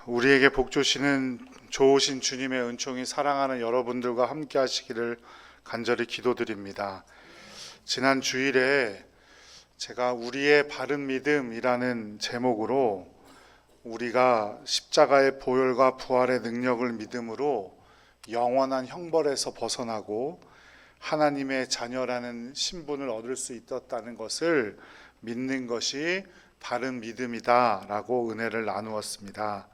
우리에게 복 주시는 좋으신 주님의 은총이 사랑하는 여러분들과 함께 하시기를 간절히 기도드립니다. 지난 주일에 제가 우리의 바른 믿음이라는 제목으로 우리가 십자가의 보혈과 부활의 능력을 믿음으로 영원한 형벌에서 벗어나고 하나님의 자녀라는 신분을 얻을 수 있었다는 것을 믿는 것이 바른 믿음이다라고 은혜를 나누었습니다.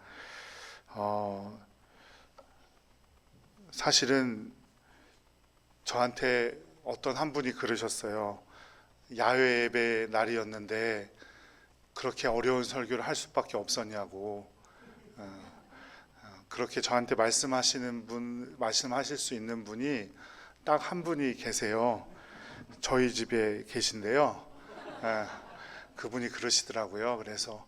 사실은 저한테 어떤 한 분이 그러셨어요. 야외 예배 날이었는데 그렇게 어려운 설교를 할 수밖에 없었냐고. 그렇게 저한테 말씀하실 수 있는 분이 딱 한 분이 계세요. 저희 집에 계신데요. 그분이 그러시더라고요. 그래서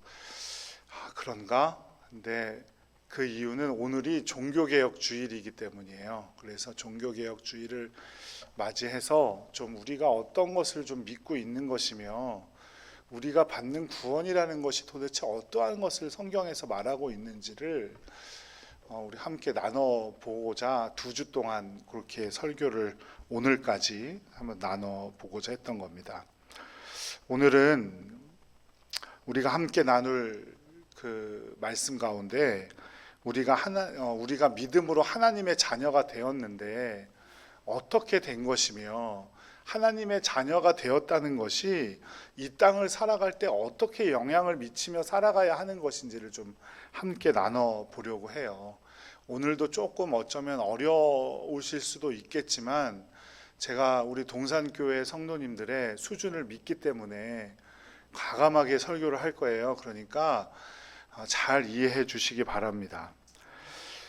그런가? 근데 그 이유는 오늘이 종교개혁 주일이기 때문이에요. 그래서 종교개혁 주일을 맞이해서 좀 우리가 어떤 것을 좀 믿고 있는 것이며 우리가 받는 구원이라는 것이 도대체 어떠한 것을 성경에서 말하고 있는지를 우리 함께 나눠보고자 2주 동안 그렇게 설교를 오늘까지 한번 나눠보고자 했던 겁니다. 오늘은 우리가 함께 나눌 그 말씀 가운데 우리가 믿음으로 하나님의 자녀가 되었는데 어떻게 된 것이며 하나님의 자녀가 되었다는 것이 이 땅을 살아갈 때 어떻게 영향을 미치며 살아가야 하는 것인지를 좀 함께 나눠보려고 해요. 오늘도 조금 어쩌면 어려우실 수도 있겠지만 제가 우리 동산교회 성도님들의 수준을 믿기 때문에 과감하게 설교를 할 거예요. 그러니까 잘 이해해 주시기 바랍니다.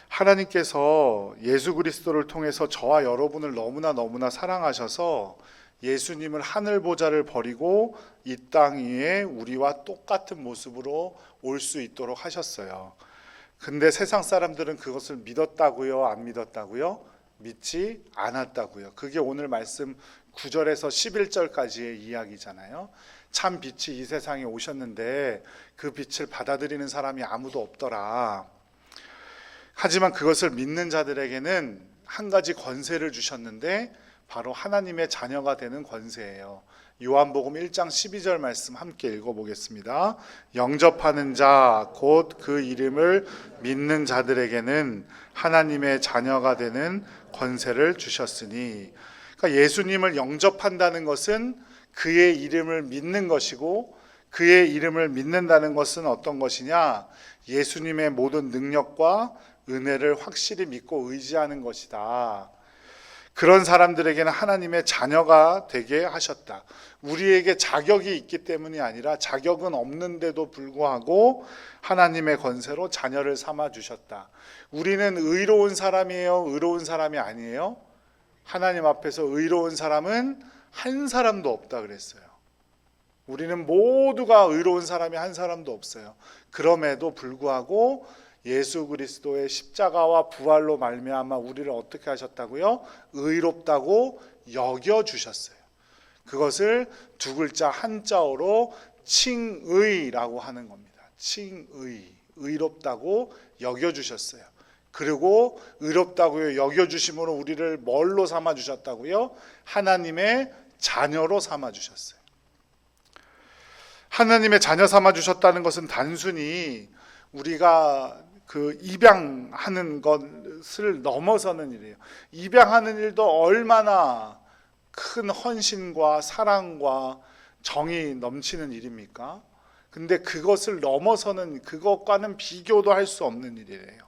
하나님께서 예수 그리스도를 통해서 저와 여러분을 너무나 사랑하셔서 예수님을 하늘 보좌를 버리고 이 땅 위에 우리와 똑같은 모습으로 올 수 있도록 하셨어요. 근데 세상 사람들은 그것을 믿었다고요? 안 믿었다고요? 믿지 않았다고요. 그게 오늘 말씀 9절에서 11절까지의 이야기잖아요. 참 빛이 이 세상에 오셨는데 그 빛을 받아들이는 사람이 아무도 없더라. 하지만 그것을 믿는 자들에게는 한 가지 권세를 주셨는데 바로 하나님의 자녀가 되는 권세예요. 요한복음 1장 12절 말씀 함께 읽어보겠습니다. 영접하는 자 곧 그 이름을 믿는 자들에게는 하나님의 자녀가 되는 권세를 주셨으니, 그러니까 예수님을 영접한다는 것은 그의 이름을 믿는 것이고, 그의 이름을 믿는다는 것은 어떤 것이냐? 예수님의 모든 능력과 은혜를 확실히 믿고 의지하는 것이다. 그런 사람들에게는 하나님의 자녀가 되게 하셨다. 우리에게 자격이 있기 때문이 아니라 자격은 없는데도 불구하고 하나님의 권세로 자녀를 삼아 주셨다. 우리는 의로운 사람이에요? 의로운 사람이 아니에요? 하나님 앞에서 의로운 사람은 한 사람도 없다 그랬어요. 우리는 모두가 의로운 사람이 한 사람도 없어요. 그럼에도 불구하고 예수 그리스도의 십자가와 부활로 말미암아 우리를 어떻게 하셨다고요? 의롭다고 여겨주셨어요. 그것을 두 글자 한자어로 칭의라고 하는 겁니다. 칭의, 의롭다고 여겨주셨어요. 그리고 의롭다고 여겨주심으로 우리를 뭘로 삼아주셨다고요? 하나님의 자녀로 삼아주셨어요. 하나님의 자녀 삼아주셨다는 것은 단순히 우리가 그 입양하는 것을 넘어서는 일이에요. 입양하는 일도 얼마나 큰 헌신과 사랑과 정이 넘치는 일입니까? 근데 그것을 넘어서는, 그것과는 비교도 할 수 없는 일이에요.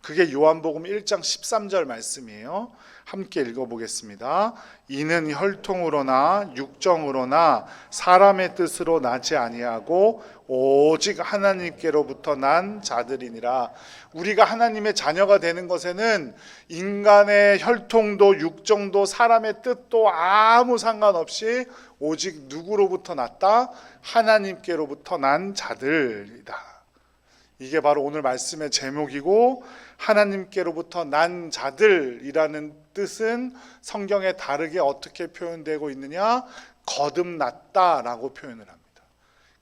그게 요한복음 1장 13절 말씀이에요. 함께 읽어보겠습니다. 이는 혈통으로나 육정으로나 사람의 뜻으로 나지 아니하고 오직 하나님께로부터 난 자들이니라. 우리가 하나님의 자녀가 되는 것에는 인간의 혈통도 육정도 사람의 뜻도 아무 상관없이 오직 누구로부터 났다? 하나님께로부터 난 자들이다. 이게 바로 오늘 말씀의 제목이고, 하나님께로부터 난 자들이라는 뜻은 성경에 다르게 어떻게 표현되고 있느냐? 거듭났다라고 표현을 합니다.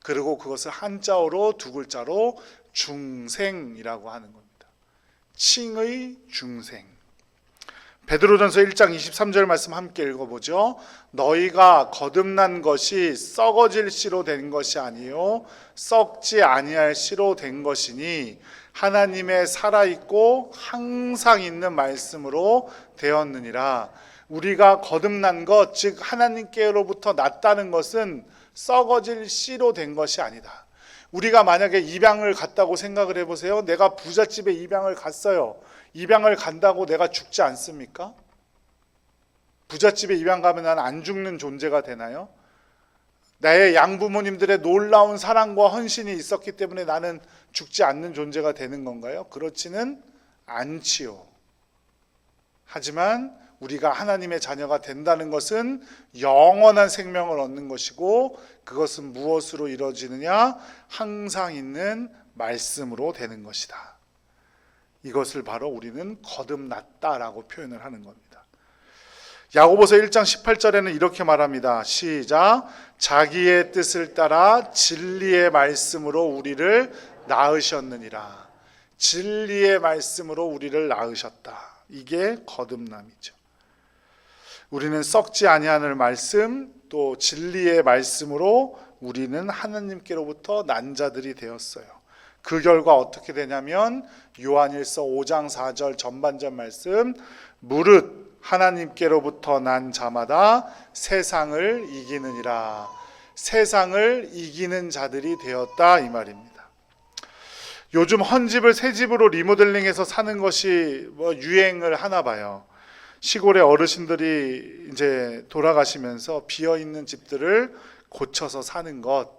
그리고 그것을 한자어로 두 글자로 중생이라고 하는 겁니다. 칭의 중생. 베드로전서 1장 23절 말씀 함께 읽어보죠. 너희가 거듭난 것이 썩어질 씨로 된 것이 아니요 썩지 아니할 씨로 된 것이니 하나님의 살아있고 항상 있는 말씀으로 되었느니라. 우리가 거듭난 것, 즉 하나님께로부터 났다는 것은 썩어질 씨로 된 것이 아니다. 우리가 만약에 입양을 갔다고 생각을 해보세요. 내가 부잣집에 입양을 갔어요. 입양을 간다고 내가 죽지 않습니까? 부잣집에 입양 가면 난 안 죽는 존재가 되나요? 나의 양부모님들의 놀라운 사랑과 헌신이 있었기 때문에 나는 죽지 않는 존재가 되는 건가요? 그렇지는 않지요. 하지만 우리가 하나님의 자녀가 된다는 것은 영원한 생명을 얻는 것이고, 그것은 무엇으로 이루어지느냐? 항상 있는 말씀으로 되는 것이다. 이것을 바로 우리는 거듭났다라고 표현을 하는 겁니다. 야고보서 1장 18절에는 이렇게 말합니다. 시작. 자기의 뜻을 따라 진리의 말씀으로 우리를 낳으셨느니라. 진리의 말씀으로 우리를 낳으셨다. 이게 거듭남이죠. 우리는 썩지 아니하는 말씀, 또 진리의 말씀으로 우리는 하나님께로부터 난 자들이 되었어요. 그 결과 어떻게 되냐면 요한일서 5장 4절 전반전 말씀, 무릇 하나님께로부터 난 자마다 세상을 이기느니라. 세상을 이기는 자들이 되었다, 이 말입니다. 요즘 헌집을 새 집으로 리모델링해서 사는 것이 유행을 하나 봐요. 시골의 어르신들이 이제 돌아가시면서 비어 있는 집들을 고쳐서 사는 것.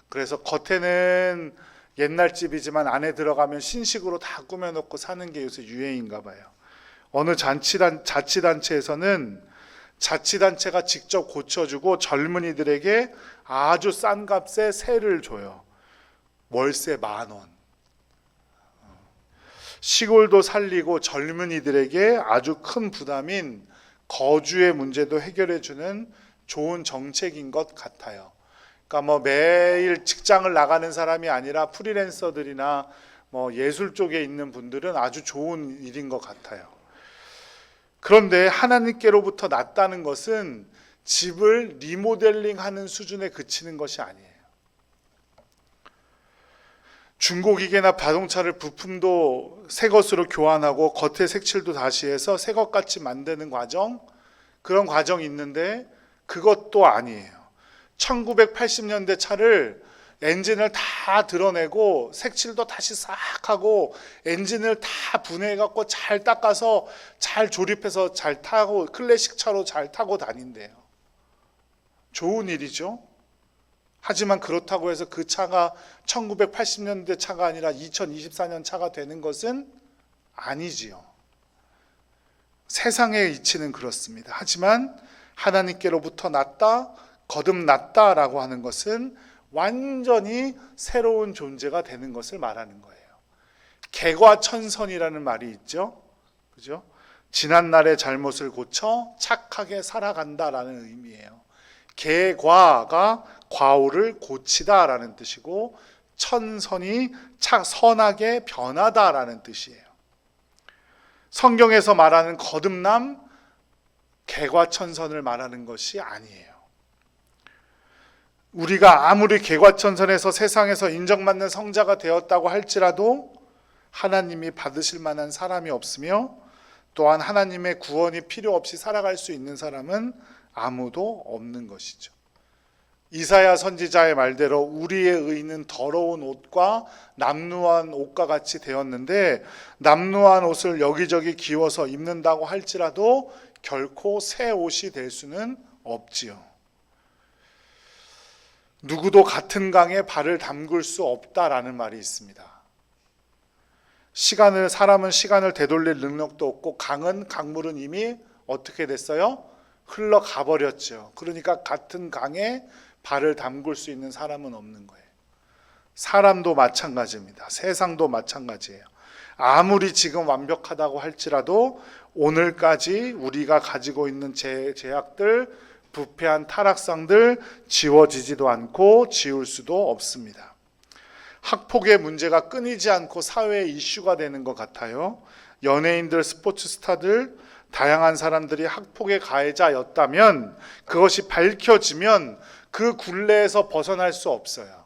그래서 겉에는 옛날 집이지만 안에 들어가면 신식으로 다 꾸며놓고 사는 게 요새 유행인가 봐요. 어느 자치단체에서는 자치단체가 직접 고쳐주고 젊은이들에게 아주 싼 값에 세를 줘요. 월세 10,000원. 시골도 살리고 젊은이들에게 아주 큰 부담인 거주의 문제도 해결해주는 좋은 정책인 것 같아요. 그러니까 매일 직장을 나가는 사람이 아니라 프리랜서들이나 예술 쪽에 있는 분들은 아주 좋은 일인 것 같아요. 그런데 하나님께로부터 났다는 것은 집을 리모델링하는 수준에 그치는 것이 아니에요. 중고기계나 자동차를 부품도 새 것으로 교환하고 겉에 색칠도 다시 해서 새 것같이 만드는 과정, 그런 과정이 있는데 그것도 아니에요. 1980년대 차를 엔진을 다 드러내고 색칠도 다시 싹 하고 엔진을 다 분해해갖고 잘 닦아서 잘 조립해서 잘 타고 클래식 차로 잘 타고 다닌대요. 좋은 일이죠. 하지만 그렇다고 해서 그 차가 1980년대 차가 아니라 2024년 차가 되는 것은 아니지요. 세상의 이치는 그렇습니다. 하지만 하나님께로부터 났다, 거듭났다라고 하는 것은 완전히 새로운 존재가 되는 것을 말하는 거예요. 개과천선이라는 말이 있죠. 그죠? 지난날의 잘못을 고쳐 착하게 살아간다라는 의미예요. 개과가 과오를 고치다라는 뜻이고, 천선이 선하게 변하다라는 뜻이에요. 성경에서 말하는 거듭남, 개과천선을 말하는 것이 아니에요. 우리가 아무리 개과천선해서 세상에서 인정받는 성자가 되었다고 할지라도 하나님이 받으실 만한 사람이 없으며, 또한 하나님의 구원이 필요 없이 살아갈 수 있는 사람은 아무도 없는 것이죠. 이사야 선지자의 말대로 우리의 의는 더러운 옷과 남루한 옷과 같이 되었는데, 남루한 옷을 여기저기 기워서 입는다고 할지라도 결코 새 옷이 될 수는 없지요. 누구도 같은 강에 발을 담글 수 없다라는 말이 있습니다. 사람은 시간을 되돌릴 능력도 없고, 강물은 이미 어떻게 됐어요? 흘러가 버렸죠. 그러니까 같은 강에 발을 담글 수 있는 사람은 없는 거예요. 사람도 마찬가지입니다. 세상도 마찬가지예요. 아무리 지금 완벽하다고 할지라도 오늘까지 우리가 가지고 있는 죄악들, 부패한 타락상들 지워지지도 않고 지울 수도 없습니다. 학폭의 문제가 끊이지 않고 사회의 이슈가 되는 것 같아요. 연예인들, 스포츠 스타들, 다양한 사람들이 학폭의 가해자였다면 그것이 밝혀지면 그 굴레에서 벗어날 수 없어요.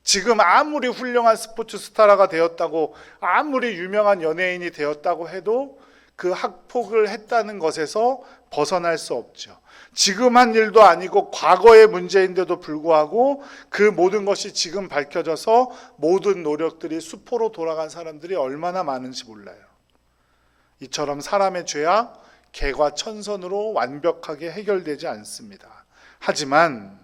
지금 아무리 훌륭한 스포츠 스타가 되었다고, 아무리 유명한 연예인이 되었다고 해도 그 학폭을 했다는 것에서 벗어날 수 없죠. 지금 한 일도 아니고 과거의 문제인데도 불구하고 그 모든 것이 지금 밝혀져서 모든 노력들이 수포로 돌아간 사람들이 얼마나 많은지 몰라요. 이처럼 사람의 죄악 개과천선으로 완벽하게 해결되지 않습니다. 하지만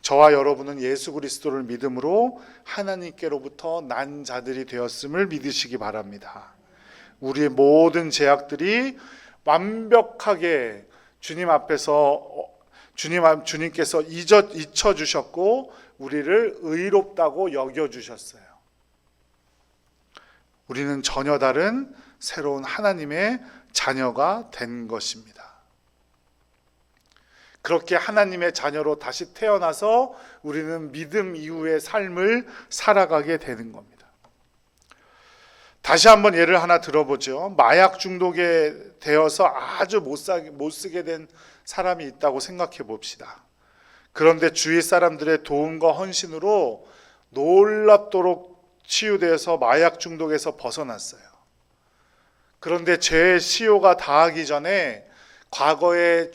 저와 여러분은 예수 그리스도를 믿음으로 하나님께로부터 난 자들이 되었음을 믿으시기 바랍니다. 우리의 모든 완벽하게 주님 앞에서 주님께서 잊혀주셨고 우리를 의롭다고 여겨주셨어요. 우리는 전혀 다른 새로운 하나님의 자녀가 된 것입니다. 그렇게 하나님의 자녀로 다시 태어나서 우리는 믿음 이후의 삶을 살아가게 되는 겁니다. 다시 한번 예를 하나 들어보죠. 마약 중독에 되어서 아주 못 쓰게 된 사람이 있다고 생각해 봅시다. 그런데 주위 사람들의 도움과 헌신으로 놀랍도록 치유되어서 마약 중독에서 벗어났어요. 그런데 죄의 시효가 다하기 전에 과거에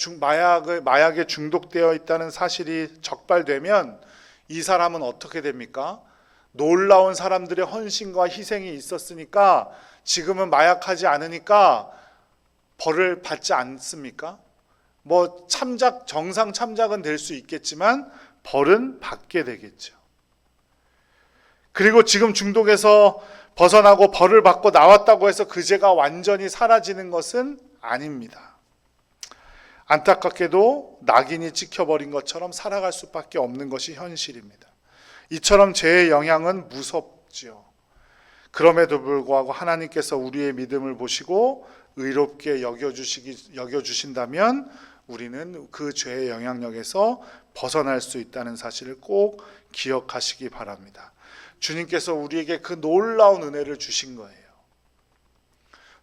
마약에 중독되어 있다는 사실이 적발되면 이 사람은 어떻게 됩니까? 놀라운 사람들의 헌신과 희생이 있었으니까 지금은 마약하지 않으니까 벌을 받지 않습니까? 정상 참작은 될 수 있겠지만 벌은 받게 되겠죠. 그리고 지금 중독에서 벗어나고 벌을 받고 나왔다고 해서 그 죄가 완전히 사라지는 것은 아닙니다. 안타깝게도 낙인이 찍혀버린 것처럼 살아갈 수밖에 없는 것이 현실입니다. 이처럼 죄의 영향은 무섭지요. 그럼에도 불구하고 하나님께서 우리의 믿음을 보시고 의롭게 여겨주신다면 우리는 그 죄의 영향력에서 벗어날 수 있다는 사실을 꼭 기억하시기 바랍니다. 주님께서 우리에게 그 놀라운 은혜를 주신 거예요.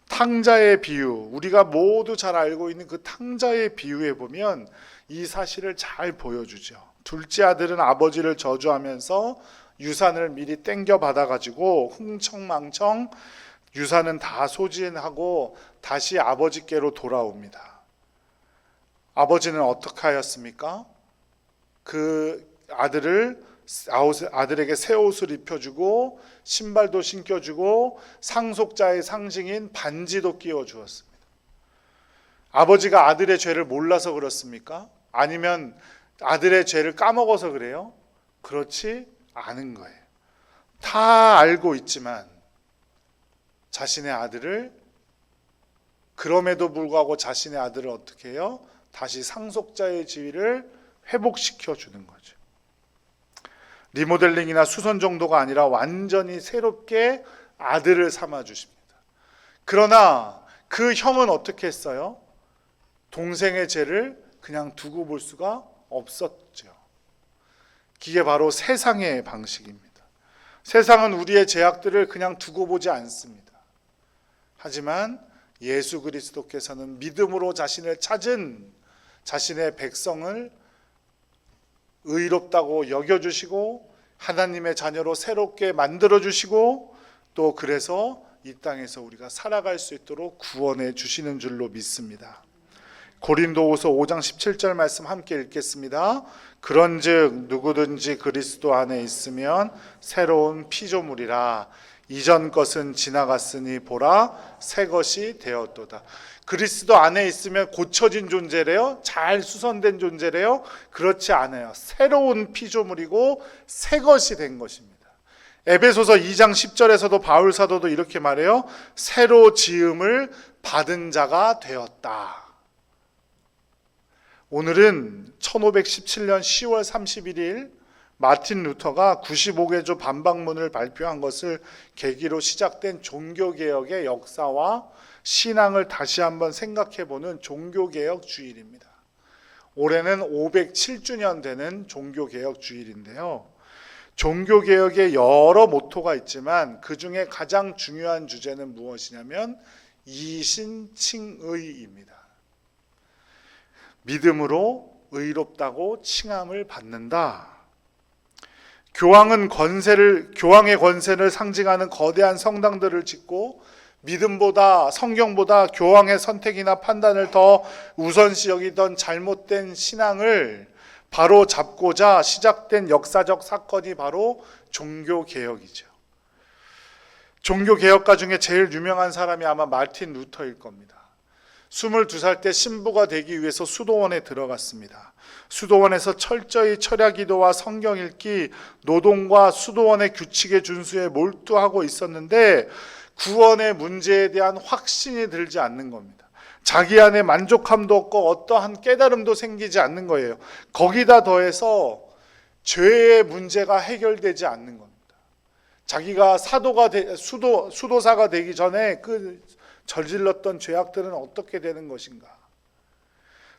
탕자의 비유, 우리가 모두 잘 알고 있는 그 탕자의 비유에 보면 이 사실을 잘 보여주죠. 둘째 아들은 아버지를 저주하면서 유산을 미리 땡겨 받아가지고 흥청망청 유산은 다 소진하고 다시 아버지께로 돌아옵니다. 아버지는 어떻게 하였습니까? 그 아들에게 새 옷을 입혀주고 신발도 신겨주고 상속자의 상징인 반지도 끼워주었습니다. 아버지가 아들의 죄를 몰라서 그렇습니까? 아니면 아들의 죄를 까먹어서 그래요? 그렇지 않은 거예요. 다 알고 있지만 자신의 아들을, 그럼에도 불구하고 자신의 아들을 어떻게 해요? 다시 상속자의 지위를 회복시켜 주는 거죠. 리모델링이나 수선 정도가 아니라 완전히 새롭게 아들을 삼아 주십니다. 그러나 그 형은 어떻게 했어요? 동생의 죄를 그냥 두고 볼 수가 없었죠. 이게 바로 세상의 방식입니다. 세상은 우리의 죄악들을 그냥 두고 보지 않습니다. 하지만 예수 그리스도께서는 믿음으로 자신을 찾은 자신의 백성을 의롭다고 여겨주시고 하나님의 자녀로 새롭게 만들어주시고 또 그래서 이 땅에서 우리가 살아갈 수 있도록 구원해 주시는 줄로 믿습니다. 고린도후서 5장 17절 말씀 함께 읽겠습니다. 그런즉 누구든지 그리스도 안에 있으면 새로운 피조물이라 이전 것은 지나갔으니 보라 새 것이 되었도다. 그리스도 안에 있으면 고쳐진 존재래요? 잘 수선된 존재래요? 그렇지 않아요. 새로운 피조물이고 새 것이 된 것입니다. 에베소서 2장 10절에서도 바울 사도도 이렇게 말해요. 새로 지음을 받은 자가 되었다. 오늘은 1517년 10월 31일 마틴 루터가 95개조 반박문을 발표한 것을 계기로 시작된 종교개혁의 역사와 신앙을 다시 한번 생각해보는 종교개혁 주일입니다. 올해는 507주년 되는 종교개혁 주일인데요. 종교개혁에 여러 모토가 있지만 그 중에 가장 중요한 주제는 무엇이냐면 이신칭의입니다. 믿음으로 의롭다고 칭함을 받는다. 교황의 권세를 상징하는 거대한 성당들을 짓고 믿음보다, 성경보다 교황의 선택이나 판단을 더 우선시 여기던 잘못된 신앙을 바로 잡고자 시작된 역사적 사건이 바로 종교개혁이죠. 종교개혁가 중에 제일 유명한 사람이 아마 마틴 루터일 겁니다. 22살 때 신부가 되기 위해서 수도원에 들어갔습니다. 수도원에서 철저히 철야 기도와 성경 읽기, 노동과 수도원의 규칙의 준수에 몰두하고 있었는데 구원의 문제에 대한 확신이 들지 않는 겁니다. 자기 안에 만족함도 없고 어떠한 깨달음도 생기지 않는 거예요. 거기다 더해서 죄의 문제가 해결되지 않는 겁니다. 자기가 수도사가 되기 전에 그 저질렀던 죄악들은 어떻게 되는 것인가?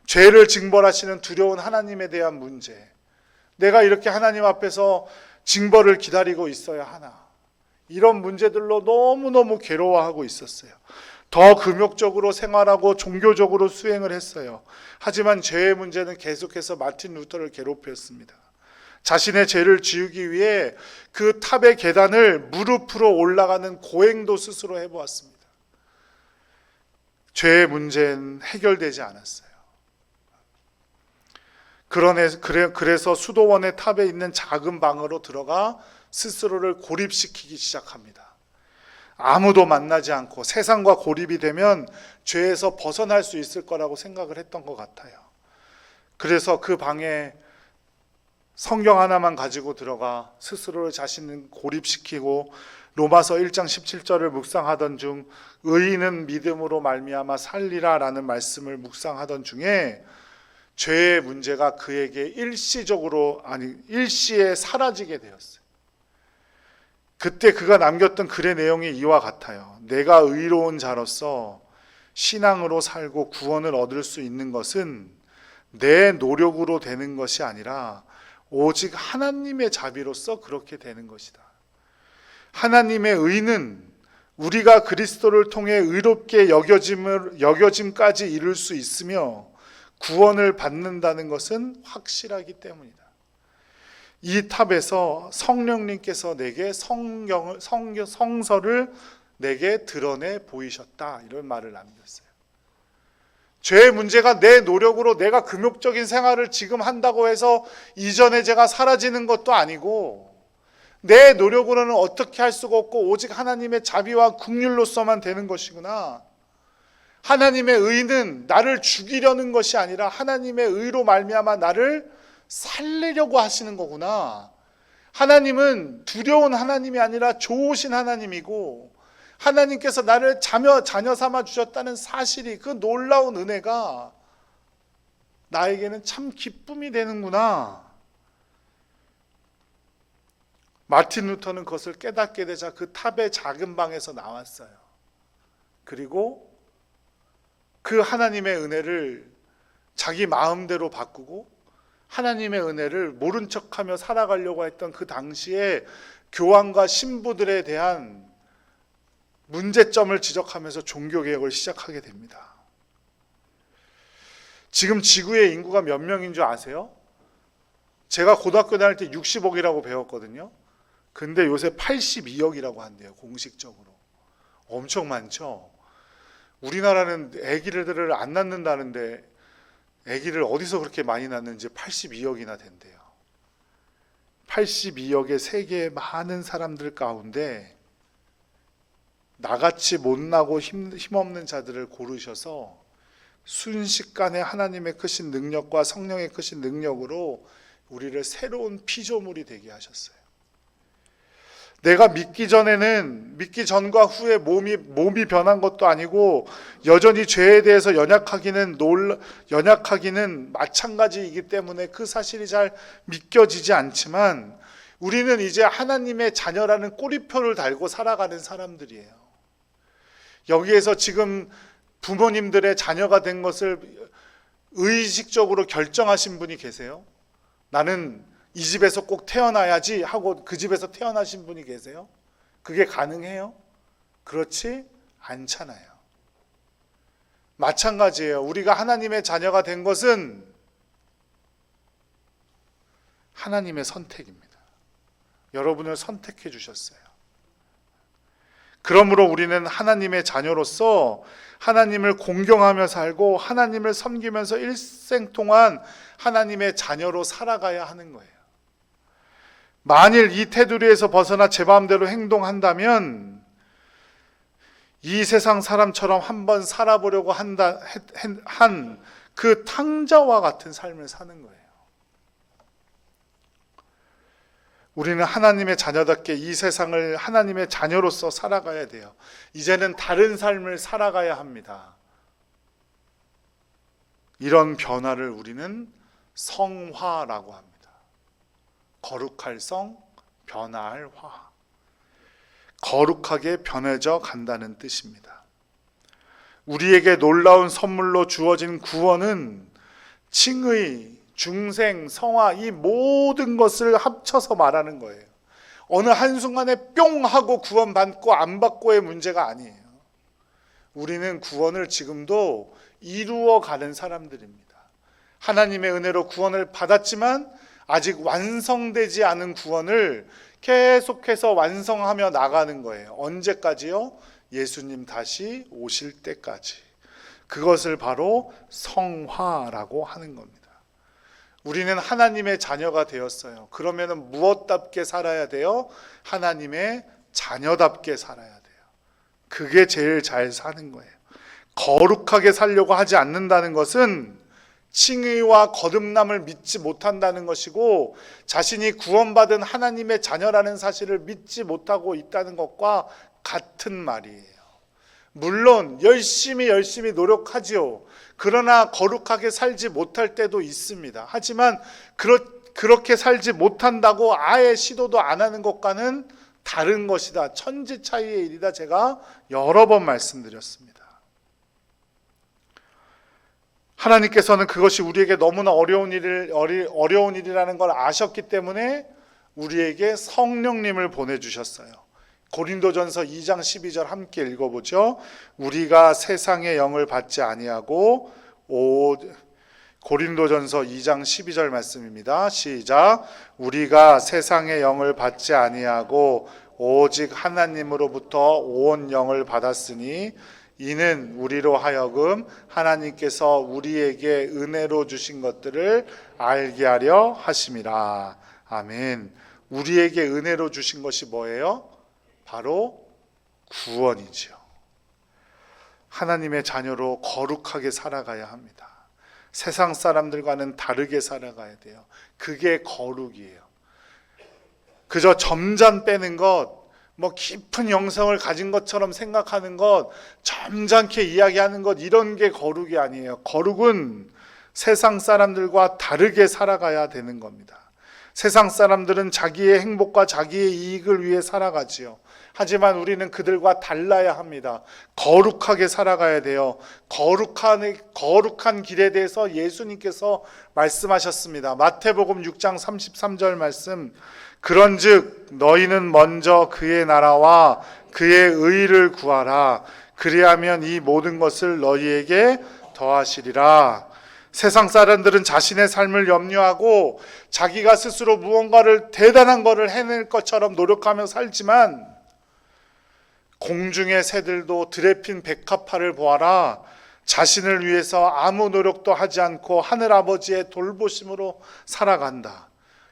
죄를 징벌하시는 두려운 하나님에 대한 문제. 내가 이렇게 하나님 앞에서 징벌을 기다리고 있어야 하나? 이런 문제들로 너무너무 괴로워하고 있었어요. 더 금욕적으로 생활하고 종교적으로 수행을 했어요. 하지만 죄의 문제는 계속해서 마틴 루터를 괴롭혔습니다. 자신의 죄를 지우기 위해 그 탑의 계단을 무릎으로 올라가는 고행도 스스로 해보았습니다. 죄의 문제는 해결되지 않았어요. 그래서 수도원의 탑에 있는 작은 방으로 들어가 스스로를 고립시키기 시작합니다. 아무도 만나지 않고 세상과 고립이 되면 죄에서 벗어날 수 있을 거라고 생각을 했던 것 같아요. 그래서 그 방에 성경 하나만 가지고 들어가 스스로를 자신을 고립시키고 로마서 1장 17절을 묵상하던 중 의인은 믿음으로 말미암아 살리라 라는 말씀을 묵상하던 중에 죄의 문제가 그에게 일시에 사라지게 되었어요. 그때 그가 남겼던 글의 내용이 이와 같아요. 내가 의로운 자로서 신앙으로 살고 구원을 얻을 수 있는 것은 내 노력으로 되는 것이 아니라 오직 하나님의 자비로서 그렇게 되는 것이다. 하나님의 의는 우리가 그리스도를 통해 의롭게 여겨짐까지 이룰 수 있으며 구원을 받는다는 것은 확실하기 때문이다. 이 탑에서 성령님께서 내게 성서를 내게 드러내 보이셨다. 이런 말을 남겼어요. 죄의 문제가 내 노력으로 내가 금욕적인 생활을 지금 한다고 해서 이전의 죄가 사라지는 것도 아니고 내 노력으로는 어떻게 할 수가 없고 오직 하나님의 자비와 긍휼로서만 되는 것이구나. 하나님의 의는 나를 죽이려는 것이 아니라 하나님의 의로 말미암아 나를 살리려고 하시는 거구나. 하나님은 두려운 하나님이 아니라 좋으신 하나님이고 하나님께서 나를 자녀 삼아 주셨다는 사실이, 그 놀라운 은혜가 나에게는 참 기쁨이 되는구나. 마틴 루터는 그것을 깨닫게 되자 그 탑의 작은 방에서 나왔어요. 그리고 그 하나님의 은혜를 자기 마음대로 바꾸고 하나님의 은혜를 모른 척하며 살아가려고 했던 그 당시에 교황과 신부들에 대한 문제점을 지적하면서 종교개혁을 시작하게 됩니다. 지금 지구의 인구가 몇 명인 줄 아세요? 제가 고등학교 다닐 때 60억이라고 배웠거든요. 근데 요새 82억이라고 한대요, 공식적으로. 엄청 많죠? 우리나라는 아기들을 안 낳는다는데 아기를 어디서 그렇게 많이 낳는지 82억이나 된대요. 82억의 세계의 많은 사람들 가운데 나같이 못나고 힘없는 자들을 고르셔서 순식간에 하나님의 크신 능력과 성령의 크신 능력으로 우리를 새로운 피조물이 되게 하셨어요. 내가 믿기 전과 후에 몸이 변한 것도 아니고 여전히 죄에 대해서 연약하기는 마찬가지이기 때문에 그 사실이 잘 믿겨지지 않지만 우리는 이제 하나님의 자녀라는 꼬리표를 달고 살아가는 사람들이에요. 여기에서 지금 부모님들의 자녀가 된 것을 의식적으로 결정하신 분이 계세요? 나는 이 집에서 꼭 태어나야지 하고 그 집에서 태어나신 분이 계세요? 그게 가능해요? 그렇지 않잖아요. 마찬가지예요. 우리가 하나님의 자녀가 된 것은 하나님의 선택입니다. 여러분을 선택해 주셨어요. 그러므로 우리는 하나님의 자녀로서 하나님을 공경하며 살고 하나님을 섬기면서 일생 동안 하나님의 자녀로 살아가야 하는 거예요. 만일 이 테두리에서 벗어나 제 마음대로 행동한다면 이 세상 사람처럼 한번 살아보려고 한 그 탕자와 같은 삶을 사는 거예요. 우리는 하나님의 자녀답게 이 세상을 하나님의 자녀로서 살아가야 돼요. 이제는 다른 삶을 살아가야 합니다. 이런 변화를 우리는 성화라고 합니다. 거룩할 성, 변화할 화. 거룩하게 변해져 간다는 뜻입니다. 우리에게 놀라운 선물로 주어진 구원은 칭의, 중생, 성화 이 모든 것을 합쳐서 말하는 거예요. 어느 한순간에 뿅 하고 구원받고 안 받고의 문제가 아니에요. 우리는 구원을 지금도 이루어가는 사람들입니다. 하나님의 은혜로 구원을 받았지만 아직 완성되지 않은 구원을 계속해서 완성하며 나가는 거예요. 언제까지요? 예수님 다시 오실 때까지. 그것을 바로 성화라고 하는 겁니다. 우리는 하나님의 자녀가 되었어요. 그러면 무엇답게 살아야 돼요? 하나님의 자녀답게 살아야 돼요. 그게 제일 잘 사는 거예요. 거룩하게 살려고 하지 않는다는 것은 칭의와 거듭남을 믿지 못한다는 것이고 자신이 구원받은 하나님의 자녀라는 사실을 믿지 못하고 있다는 것과 같은 말이에요. 물론 열심히 노력하지요. 그러나 거룩하게 살지 못할 때도 있습니다. 하지만 그렇게 살지 못한다고 아예 시도도 안 하는 것과는 다른 것이다. 천지 차이의 일이다. 제가 여러 번 말씀드렸습니다. 하나님께서는 그것이 우리에게 너무나 어려운 일이라는 걸 아셨기 때문에 우리에게 성령님을 보내주셨어요. 고린도전서 2장 12절 함께 읽어보죠. 우리가 세상의 영을 받지 아니하고 고린도전서 2장 12절 말씀입니다. 시작. 우리가 세상의 영을 받지 아니하고 오직 하나님으로부터 온 영을 받았으니 이는 우리로 하여금 하나님께서 우리에게 은혜로 주신 것들을 알게 하려 하심이라. 아멘. 우리에게 은혜로 주신 것이 뭐예요? 바로 구원이죠. 하나님의 자녀로 거룩하게 살아가야 합니다. 세상 사람들과는 다르게 살아가야 돼요. 그게 거룩이에요. 그저 점잖 빼는 것, 깊은 영성을 가진 것처럼 생각하는 것, 점잖게 이야기하는 것, 이런 게 거룩이 아니에요. 거룩은 세상 사람들과 다르게 살아가야 되는 겁니다. 세상 사람들은 자기의 행복과 자기의 이익을 위해 살아가지요. 하지만 우리는 그들과 달라야 합니다. 거룩하게 살아가야 돼요. 거룩한 길에 대해서 예수님께서 말씀하셨습니다. 마태복음 6장 33절 말씀. 그런즉 너희는 먼저 그의 나라와 그의 의를 구하라. 그리하면 이 모든 것을 너희에게 더하시리라. 세상 사람들은 자신의 삶을 염려하고 자기가 스스로 무언가를 대단한 것을 해낼 것처럼 노력하며 살지만 공중의 새들도 드레핀 백합화를 보아라. 자신을 위해서 아무 노력도 하지 않고 하늘아버지의 돌보심으로 살아간다.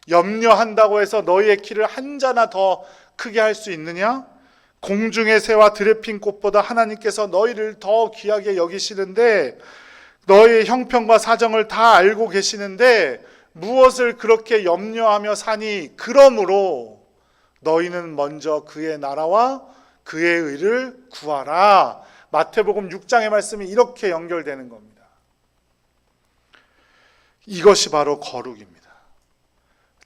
염려한다고 해서 너희의 키를 한 자나 더 크게 할 수 있느냐? 공중의 새와 드레핀 꽃보다 하나님께서 너희를 더 귀하게 여기시는데 너희의 형편과 사정을 다 알고 계시는데 무엇을 그렇게 염려하며 사니? 그러므로 너희는 먼저 그의 나라와 그의 의를 구하라. 마태복음 6장의 말씀이 이렇게 연결되는 겁니다. 이것이 바로 거룩입니다.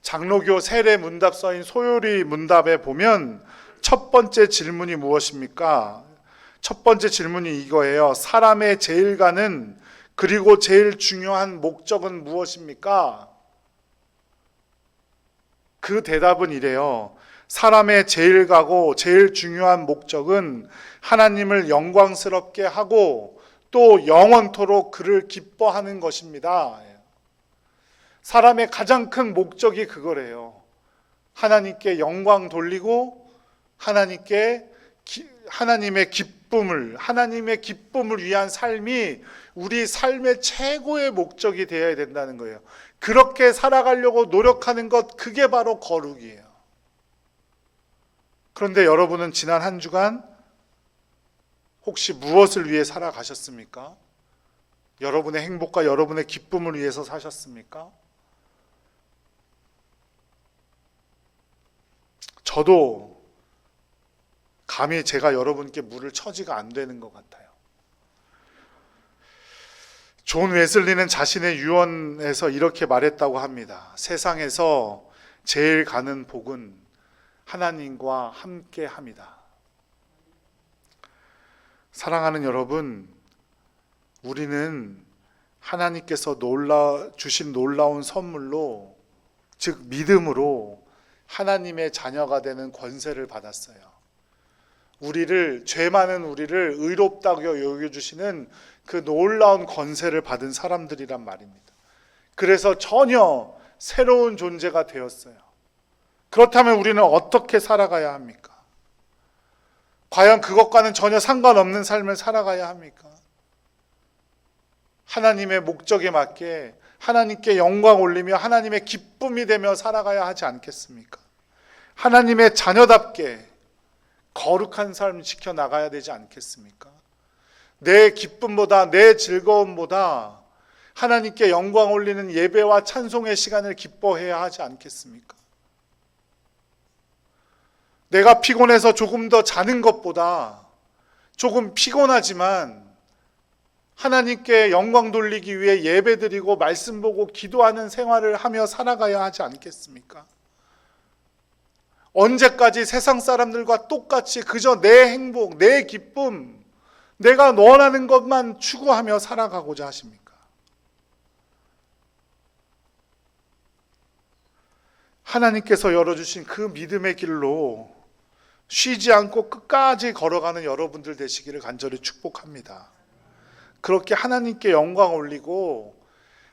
장로교 세례 문답서인 소요리 문답에 보면 첫 번째 질문이 무엇입니까? 첫 번째 질문이 이거예요. 사람의 제일 가는 그리고 제일 중요한 목적은 무엇입니까? 그 대답은 이래요. 사람의 제일 가고 제일 중요한 목적은 하나님을 영광스럽게 하고 또 영원토록 그를 기뻐하는 것입니다. 사람의 가장 큰 목적이 그거래요. 하나님께 영광 돌리고 하나님의 기쁨을 위한 삶이 우리 삶의 최고의 목적이 되어야 된다는 거예요. 그렇게 살아가려고 노력하는 것, 그게 바로 거룩이에요. 그런데 여러분은 지난 한 주간 혹시 무엇을 위해 살아가셨습니까? 여러분의 행복과 여러분의 기쁨을 위해서 사셨습니까? 저도 감히 제가 여러분께 물을 처지가 안 되는 것 같아요. 존 웨슬리는 자신의 유언에서 이렇게 말했다고 합니다. 세상에서 제일 가는 복은 하나님과 함께 합니다. 사랑하는 여러분, 우리는 하나님께서 주신 놀라운 선물로, 즉 믿음으로 하나님의 자녀가 되는 권세를 받았어요. 죄 많은 우리를 의롭다고 여겨주시는 그 놀라운 권세를 받은 사람들이란 말입니다. 그래서 전혀 새로운 존재가 되었어요. 그렇다면 우리는 어떻게 살아가야 합니까? 과연 그것과는 전혀 상관없는 삶을 살아가야 합니까? 하나님의 목적에 맞게 하나님께 영광 올리며 하나님의 기쁨이 되며 살아가야 하지 않겠습니까? 하나님의 자녀답게 거룩한 삶을 지켜나가야 되지 않겠습니까? 내 기쁨보다, 내 즐거움보다 하나님께 영광 올리는 예배와 찬송의 시간을 기뻐해야 하지 않겠습니까? 내가 피곤해서 조금 더 자는 것보다 조금 피곤하지만 하나님께 영광 돌리기 위해 예배드리고 말씀 보고 기도하는 생활을 하며 살아가야 하지 않겠습니까? 언제까지 세상 사람들과 똑같이 그저 내 행복, 내 기쁨, 내가 원하는 것만 추구하며 살아가고자 하십니까? 하나님께서 열어주신 그 믿음의 길로 쉬지 않고 끝까지 걸어가는 여러분들 되시기를 간절히 축복합니다. 그렇게 하나님께 영광 올리고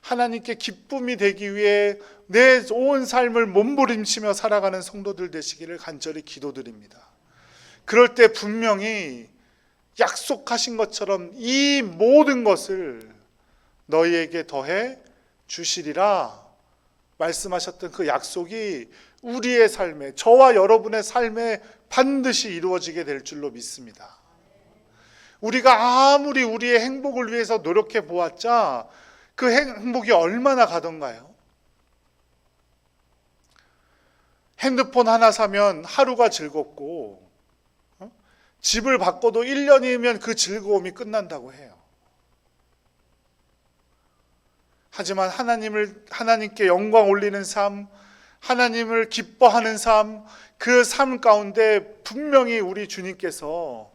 하나님께 기쁨이 되기 위해 내 온 삶을 몸부림치며 살아가는 성도들 되시기를 간절히 기도드립니다. 그럴 때 분명히 약속하신 것처럼 이 모든 것을 너희에게 더해 주시리라 말씀하셨던 그 약속이 우리의 삶에, 저와 여러분의 삶에 반드시 이루어지게 될 줄로 믿습니다. 우리가 아무리 우리의 행복을 위해서 노력해 보았자 그 행복이 얼마나 가던가요? 핸드폰 하나 사면 하루가 즐겁고 집을 바꿔도 1년이면 그 즐거움이 끝난다고 해요. 하지만 하나님께 영광 올리는 삶, 하나님을 기뻐하는 삶, 그 삶 가운데 분명히 우리 주님께서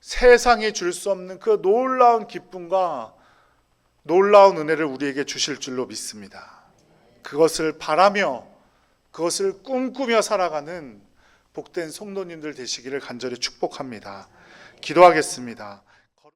세상에 줄 수 없는 그 놀라운 기쁨과 놀라운 은혜를 우리에게 주실 줄로 믿습니다. 그것을 바라며 그것을 꿈꾸며 살아가는 복된 성도님들 되시기를 간절히 축복합니다. 기도하겠습니다.